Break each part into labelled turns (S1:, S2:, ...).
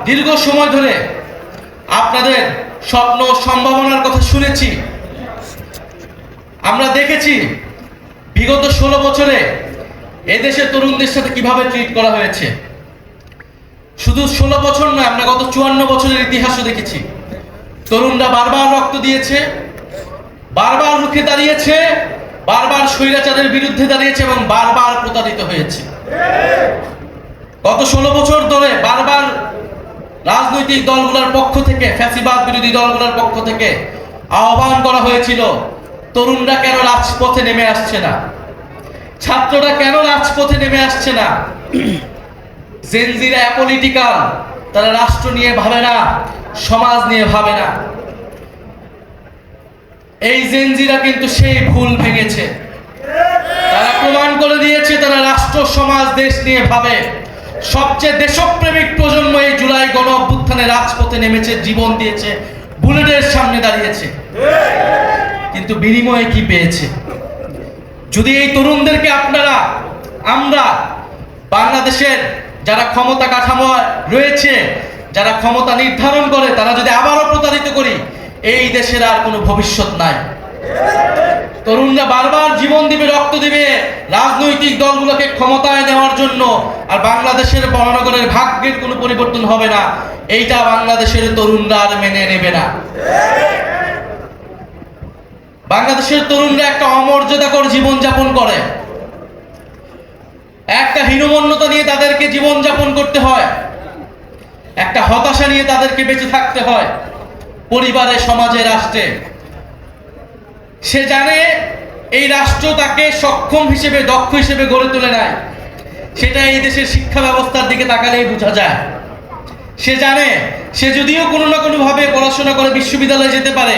S1: দীর্ঘ সময় ধরে আপনাদের স্বপ্ন সম্ভাবনার কথা শুনেছি। আমরা দেখেছি বিগত 16 বছরে এদেশের তরুণদের সাথে কিভাবে ট্রিট করা হয়েছে। শুধু 16 বছর না, আমরা গত 54 বছরের ইতিহাসও দেখেছি। তরুণরা বারবার রক্ত দিয়েছে, বারবার রুখে দাঁড়িয়েছে, বারবার স্বৈরাচারের বিরুদ্ধে দাঁড়িয়েছে এবং বারবার প্রতারিত হয়েছে। গত 16 বছর ধরে বারবার রাজনৈতিক দলগুলোর পক্ষ থেকে, ফ্যাসিবাদ বিরোধী দলগুলোর পক্ষ থেকে আহ্বান করা হয়েছিল, তরুণরা কেন রাজপথে নেমে আসছে না, ছাত্ররা কেন রাজপথে নেমে আসছে না। জেনজিরা অ্যাপলিটিক্যাল, তারা রাষ্ট্র নিয়ে ভাবে না, সমাজ নিয়ে ভাবে না। এই জেনজিরা কিন্তু সেই ভুল ভেঙেছে। তারা প্রমাণ করে দিয়েছে তারা রাষ্ট্র, সমাজ, দেশ নিয়ে ভাবে। সবচেয়ে দেশপ্রেমিক প্রজন্ম এই জুলাই গণ অভ্যুত্থানে রাজপথে নেমেছে, জীবন দিয়েছে, বুলেটের সামনে দাঁড়িয়েছে। কিন্তু বিনিময়ে কি পেয়েছে? যদি এই তরুণদেরকে আমরা বাংলাদেশের যারা ক্ষমতা কাঠামো রয়েছে, যারা ক্ষমতা নির্ধারণ করে, তারা যদি আবারও প্রতারিত করি, এই দেশের আর কোনো ভবিষ্যৎ নাই। তরুণরা বারবার জীবন দিবে, রক্ত দিবে রাজনৈতিক দলগুলোকে ক্ষমতায় নেওয়ার জন্য, আর বাংলাদেশের মহানগরের ভাগ্যের কোনো পরিবর্তন হবে না। এইটা বাংলাদেশের তরুণরা আর মেনে নেবে না। বাংলাদেশের তরুণরা একটা অমর্যাদাকর জীবনযাপন করে, একটা হীনমন্যতা নিয়ে তাদেরকে জীবনযাপন করতে হয়, একটা হতাশা নিয়ে তাদেরকে বেঁচে থাকতে হয় পরিবারে, সমাজে, রাষ্ট্রে। সে জানে এই রাষ্ট্র তাকে সক্ষম হিসেবে, দক্ষ হিসেবে গড়ে তোলে নাই। সেটা এই দেশের শিক্ষা ব্যবস্থার দিকে তাকালেই বোঝা যায়। সে জানে সে যদিও কোনো না কোনো ভাবে পড়াশোনা করে বিশ্ববিদ্যালয়ে যেতে পারে,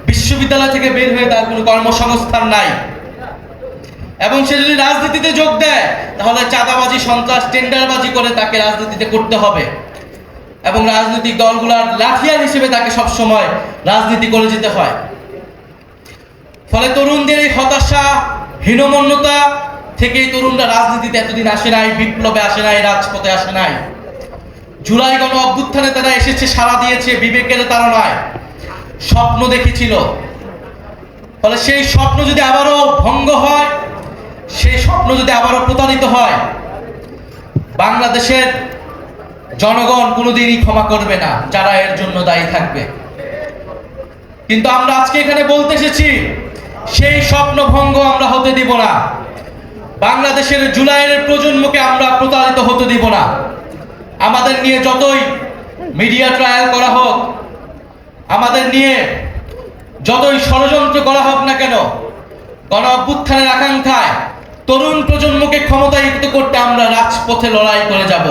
S1: বিশ্ববিদ্যালয় থেকে বের হয়ে তার কোনো কর্মসংস্থান নাই। এবং সে যদি রাজনীতিতে যোগ দেয়, তাহলে চাঁদাবাজি, সন্ত্রাস, টেন্ডারবাজি করে তাকে রাজনীতিতে করতে হবে এবং রাজনৈতিক দলগুলোর লাঠিয়াল হিসেবে তাকে সবসময় রাজনীতি করে যেতে হয়। ফলে তরুণদের এই হতাশা, হীনমন্যতা থেকেই তরুণরা রাজনীতিতে এতদিন আসে নাই, বিপ্লবে আসে নাই, রাজপথে আসে নাই। জুলাই গণ অভ্যুত্থানে তারা এসেছে, সাড়া দিয়েছে বিবেকের তাড়নায়, স্বপ্ন দেখেছিল। ফলে সেই স্বপ্ন যদি আবারও ভঙ্গ হয়, সেই স্বপ্ন যদি আবারও প্রতারিত হয়, বাংলাদেশের জনগণ কোনোদিনই ক্ষমা করবে না, যারা এর জন্য দায়ী থাকবে। কিন্তু আমরা আজকে এখানে বলতে এসেছি, সেই স্বপ্ন ভঙ্গ আমরা হতে দিব না। বাংলাদেশের জুলাইয়ের প্রজন্মকে আমরা প্রতারিত হতে দিব না। আমাদের নিয়ে যতই মিডিয়া ট্রায়াল করা হোক, আমাদের নিয়ে যতই ষড়যন্ত্র করা হোক না কেন, গণ অভ্যুত্থানের আকাঙ্ক্ষায় তরুণ প্রজন্মকে ক্ষমতায়িত করতে আমরা রাজপথে লড়াই করে যাব।